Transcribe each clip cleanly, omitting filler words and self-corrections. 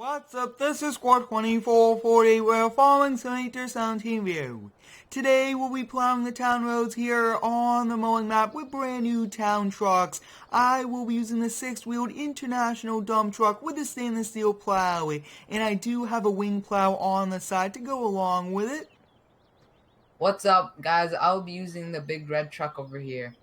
What's up, this is Squad 2440, we're following Simulator 17 view. Today we'll be plowing the town roads here on the mowing map with brand new town trucks. I will be using the 6-wheeled international dump truck with a stainless steel plow, and I do have a wing plow on the side to go along with it. What's up, guys? I'll be using the big red truck over here.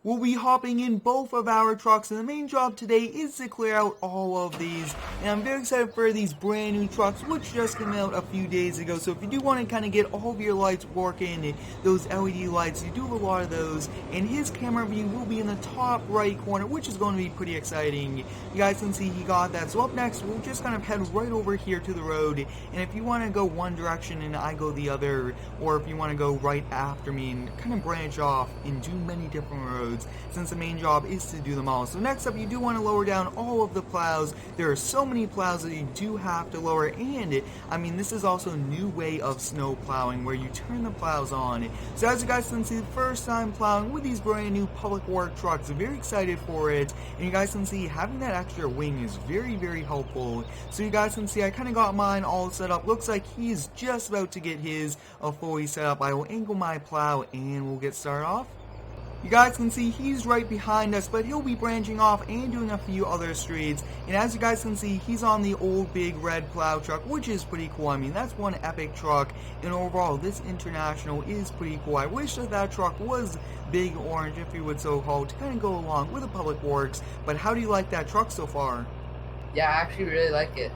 We'll be hopping in both of our trucks, and the main job today is to clear out all of these. And I'm very excited for these brand new trucks, which just came out a few days ago. So if you do want to kind of get all of your lights working, those LED lights, you do have a lot of those. And his camera view will be in the top right corner, which is going to be pretty exciting. You guys can see he got that. So up next, we'll just kind of head right over here to the road. And if you want to go one direction and I go the other, or if you want to go right after me and kind of branch off and do many different roads, since the main job is to do them all. So next up, you do want to lower down all of the plows. There are so many plows that you do have to lower, and this is also a new way of snow plowing where you turn the plows on. So as you guys can see, the first time plowing with these brand new public work trucks, I'm very excited for it, and you guys can see having that extra wing is very, very helpful. So you guys can see I kind of got mine all set up. Looks like he's just about to get his fully set up. I will angle my plow and we'll get started off. You guys can see he's right behind us, but he'll be branching off and doing a few other streets. And as you guys can see, he's on the old big red plow truck, which is pretty cool. That's one epic truck, and overall, this international is pretty cool. I wish that truck was big orange, if you would so call, to kind of go along with the public works. But how do you like that truck so far? Yeah, I actually really like it.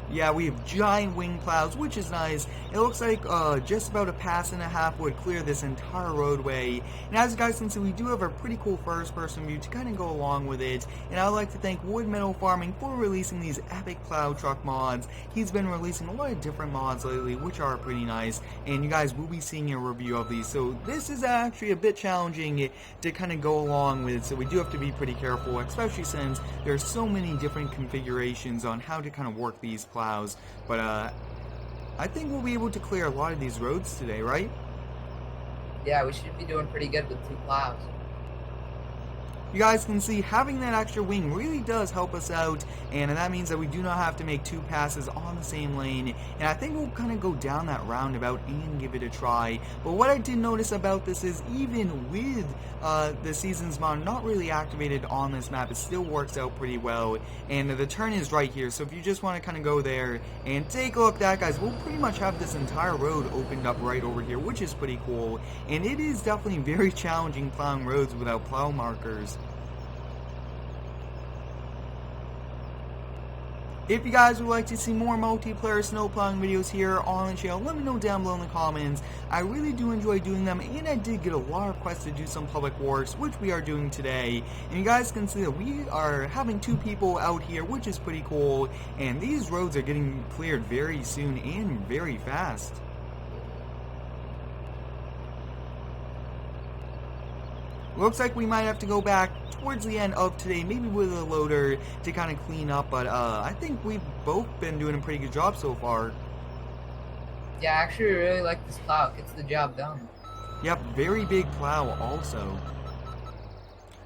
Yeah, we have giant wing plows, which is nice. It looks like just about a pass and a half would clear this entire roadway. And as you guys can see, we do have a pretty cool first-person view to kind of go along with it. And I would like to thank Wood Meadow Farming for releasing these epic plow truck mods. He's been releasing a lot of different mods lately, which are pretty nice. And you guys will be seeing a review of these. So this is actually a bit challenging to kind of go along with. So we do have to be pretty careful, especially since there's so many different configurations on how to kind of work these plows. But I think we'll be able to clear a lot of these roads today, right? Yeah, we should be doing pretty good with 2 plows. You guys can see having that extra wing really does help us out, and that means that we do not have to make 2 passes on the same lane. And I think we'll kind of go down that roundabout and give it a try. But what I did notice about this is even with the seasons mod not really activated on this map, it still works out pretty well. And the turn is right here, so if you just want to kind of go there and take a look at that, guys, we'll pretty much have this entire road opened up right over here, which is pretty cool. And it is definitely very challenging plowing roads without plow markers. If you guys would like to see more multiplayer snow plowing videos here on the channel, let me know down below in the comments. I really do enjoy doing them, and I did get a lot of requests to do some public works, which we are doing today. And you guys can see that we are having 2 people out here, which is pretty cool, and these roads are getting cleared very soon and very fast. Looks like we might have to go back towards the end of today, maybe with a loader to kind of clean up, but I think we've both been doing a pretty good job so far. Yeah, I actually really like this plow. It gets the job done. Yep, very big plow also.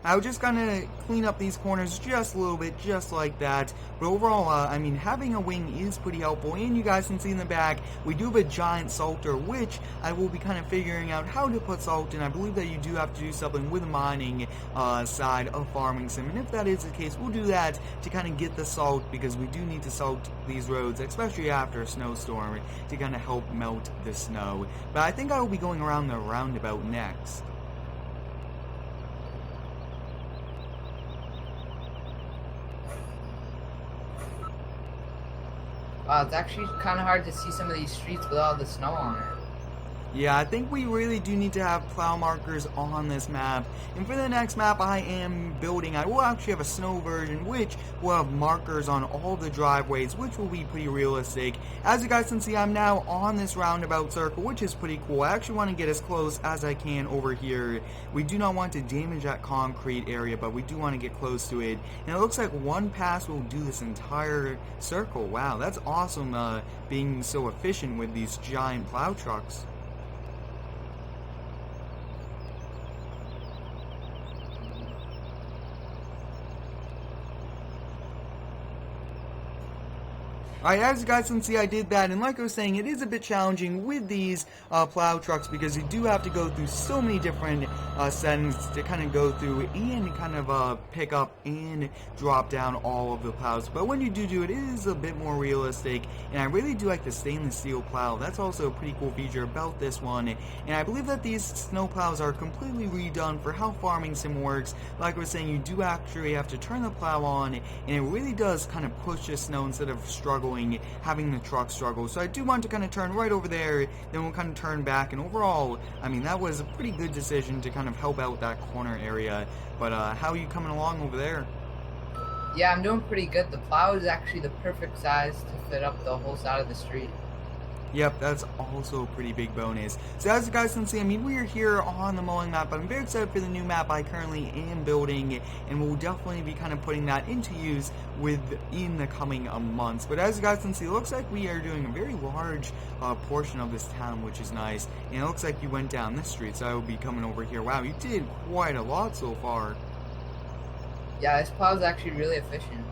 I was just gonna clean up these corners just a little bit, just like that. But overall, having a wing is pretty helpful. And you guys can see in the back, we do have a giant salter, which I will be kind of figuring out how to put salt in. I believe that you do have to do something with the mining side of Farming Sim. And if that is the case, we'll do that to kind of get the salt, because we do need to salt these roads, especially after a snowstorm, to kind of help melt the snow. But I think I will be going around the roundabout next. Wow, it's actually kind of hard to see some of these streets with all the snow on it. Yeah, I think we really do need to have plow markers on this map. And for the next map I am building, I will actually have a snow version, which will have markers on all the driveways, which will be pretty realistic. As you guys can see, I'm now on this roundabout circle, which is pretty cool. I actually want to get as close as I can over here. We do not want to damage that concrete area, but we do want to get close to it. And it looks like 1 pass will do this entire circle. Wow, that's awesome, being so efficient with these giant plow trucks. Alright, as you guys can see, I did that, and like I was saying, it is a bit challenging with these plow trucks because you do have to go through so many different settings to kind of go through and kind of pick up and drop down all of the plows. But when you do it, it is a bit more realistic, and I really do like the stainless steel plow. That's also a pretty cool feature about this one, and I believe that these snow plows are completely redone for how farming sim works. Like I was saying, you do actually have to turn the plow on, and it really does kind of push the snow instead of struggling, having the truck struggle. So I do want to kind of turn right over there, then we'll kind of turn back, and overall, I mean, that was a pretty good decision to kind of help out that corner area. But how are you coming along over there? Yeah, I'm doing pretty good. The plow is actually the perfect size to fit up the whole side of the street. Yep, that's also a pretty big bonus. So as you guys can see, I mean, we are here on the mowing map. I'm very excited for the new map I currently am building, and we'll definitely be kind of putting that into use within the coming months. But as you guys can see, it looks like we are doing a very large portion of this town, which is nice. And it looks like you went down this street, so I will be coming over here. Wow, you did quite a lot so far. Yeah, this plow is actually really efficient.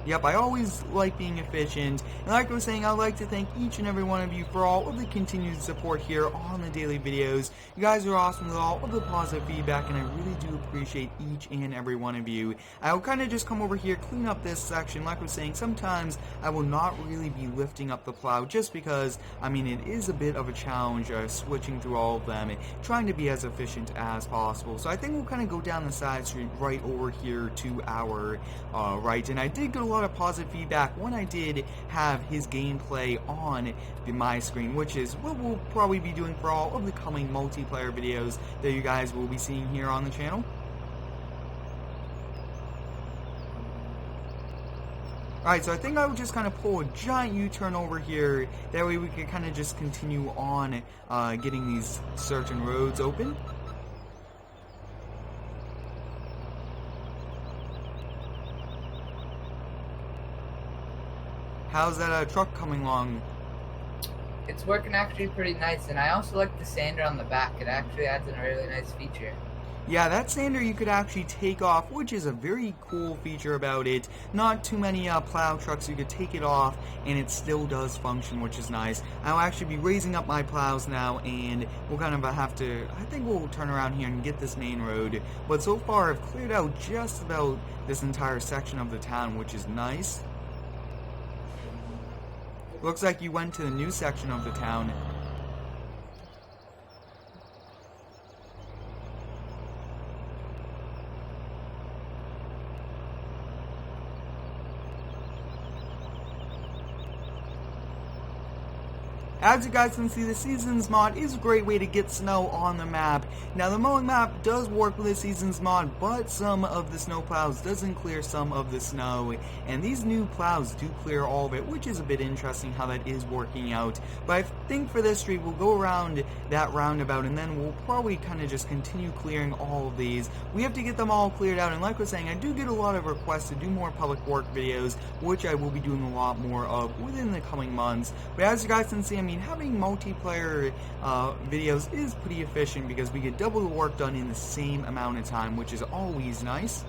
Yep, I always like being efficient, and like I was saying, I'd like to thank each and every one of you for all of the continued support here on the daily videos. You guys are awesome with all of the positive feedback, and I really do appreciate each and every one of you. I'll kind of just come over here, clean up this section. Like I was saying, sometimes I will not really be lifting up the plow just because, I mean, it is a bit of a challenge switching through all of them and trying to be as efficient as possible. So I think we'll kind of go down the side street right over here to our right, and I did get a lot of positive feedback when I did have his gameplay on my screen, which is what we'll probably be doing for all of the coming multiplayer videos that you guys will be seeing here on the channel. Alright, so I think I would just kind of pull a giant U-turn over here, that way we could kind of just continue on getting these certain roads open. How's that truck coming along? It's working actually pretty nice, and I also like the sander on the back. It actually adds a really nice feature. Yeah, that sander you could actually take off, which is a very cool feature about it. Not too many plow trucks, you could take it off and it still does function, which is nice. I'll actually be raising up my plows now, and we'll kind of have to, I think we'll turn around here and get this main road. But so far I've cleared out just about this entire section of the town, which is nice. Looks like you went to the new section of the town. As you guys can see, the Seasons mod is a great way to get snow on the map. Now, the mowing map does work with the Seasons mod, but some of the snow plows doesn't clear some of the snow, and these new plows do clear all of it, which is a bit interesting how that is working out. But I think for this street, we'll go around that roundabout, and then we'll probably kind of just continue clearing all of these. We have to get them all cleared out, and like I was saying, I do get a lot of requests to do more public work videos, which I will be doing a lot more of within the coming months. But as you guys can see, I mean, having multiplayer videos is pretty efficient because we get double the work done in the same amount of time, which is always nice.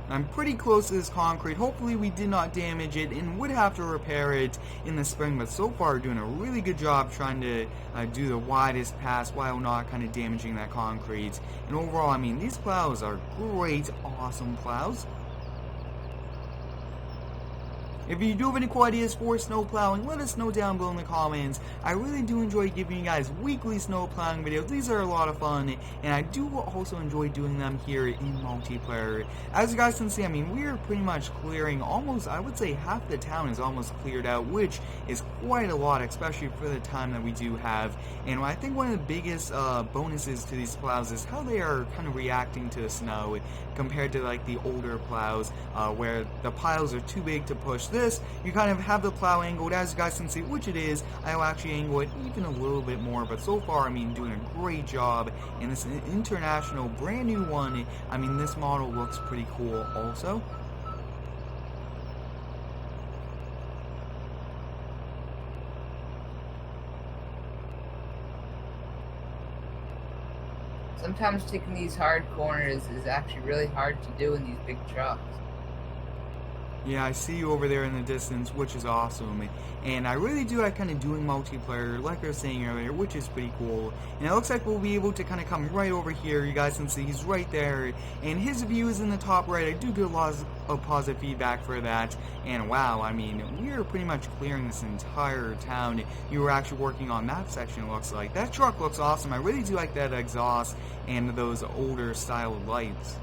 I'm pretty close to this concrete. Hopefully we did not damage it and would have to repair it in the spring, but so far doing a really good job trying to do the widest pass while not kind of damaging that concrete. And overall, I mean, these plows are great, awesome plows. If you do have any cool ideas for snow plowing, let us know down below in the comments. I really do enjoy giving you guys weekly snow plowing videos. These are a lot of fun, and I do also enjoy doing them here in multiplayer. As you guys can see, I mean, we are pretty much clearing almost, I would say half the town is almost cleared out, which is quite a lot, especially for the time that we do have. And I think one of the biggest bonuses to these plows is how they are kind of reacting to the snow compared to like the older plows where the piles are too big to push. This, you kind of have the plow angled, as you guys can see, which it is. I'll actually angle it even a little bit more, but so far, I mean, doing a great job. And this international brand new one, I mean, this model looks pretty cool also. Sometimes taking these hard corners is actually really hard to do in these big trucks. Yeah, I see you over there in the distance, which is awesome. And I really do like kind of doing multiplayer, like I was saying earlier, which is pretty cool. And it looks like we'll be able to kind of come right over here. You guys can see he's right there. And his view is in the top right. I do get a lot of positive feedback for that. And wow, I mean, we are pretty much clearing this entire town. You were actually working on that section, it looks like. That truck looks awesome. I really do like that exhaust and those older style lights.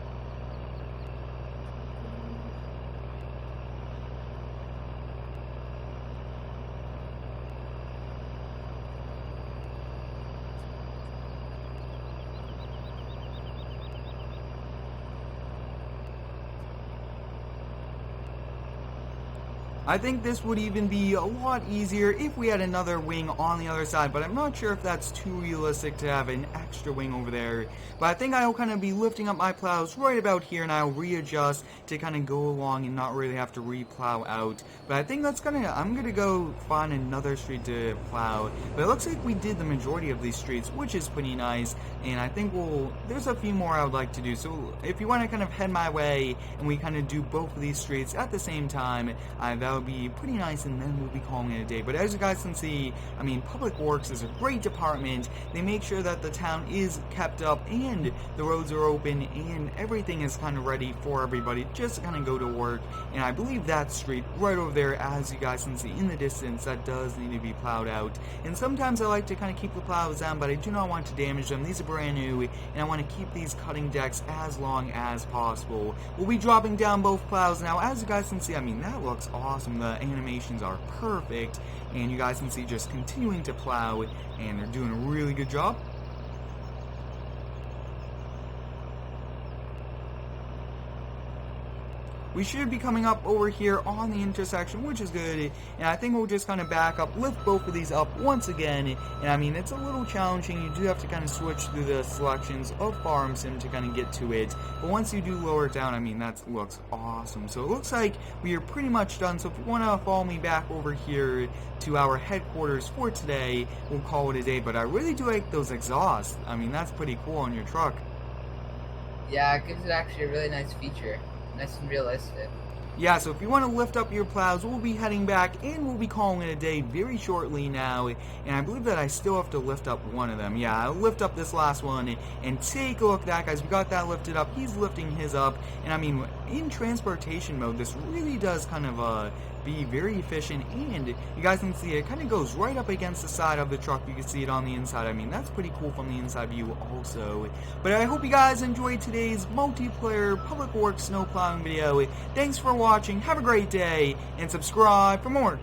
I think this would even be a lot easier if we had another wing on the other side, but I'm not sure if that's too realistic to have an extra wing over there. But I think I'll kind of be lifting up my plows right about here, and I'll readjust to kind of go along and not really have to re-plow out. But I think I'm gonna go find another street to plow. But it looks like we did the majority of these streets, which is pretty nice. And I think there's a few more I would like to do. So if you want to kind of head my way, and we kind of do both of these streets at the same time, that would be pretty nice, and then we'll be calling it a day. But as you guys can see, I mean, Public Works is a great department. They make sure that the town is kept up, and the roads are open, and everything is kind of ready for everybody just to kind of go to work. And I believe that street right over there, as you guys can see in the distance, that does need to be plowed out. And sometimes I like to kind of keep the plows down, but I do not want to damage them. These are brand new, and I want to keep these cutting decks as long as possible. We'll be dropping down both plows now. As you guys can see, I mean, that looks awesome. The animations are perfect, and you guys can see just continuing to plow, and they're doing a really good job. We should be coming up over here on the intersection, which is good, and I think we'll just kind of back up, lift both of these up once again, and I mean, it's a little challenging. You do have to kind of switch through the selections of Farm Sim to kind of get to it, but once you do lower it down, I mean, that looks awesome. So it looks like we are pretty much done, so if you want to follow me back over here to our headquarters for today, we'll call it a day. But I really do like those exhausts. I mean, that's pretty cool on your truck. Yeah, it gives it actually a really nice feature. Nice and realistic. Yeah, so if you want to lift up your plows, we'll be heading back, and we'll be calling it a day very shortly now. And I believe that I still have to lift up one of them. Yeah, I'll lift up this last one, and take a look at that, guys. We got that lifted up. He's lifting his up, and I mean, in transportation mode, this really does kind of be very efficient, and you guys can see it kind of goes right up against the side of the truck. You can see it on the inside. I mean, that's pretty cool from the inside view also. But I hope you guys enjoyed today's multiplayer Public Works snow plowing video. Thanks for watching, have a great day, and subscribe for more.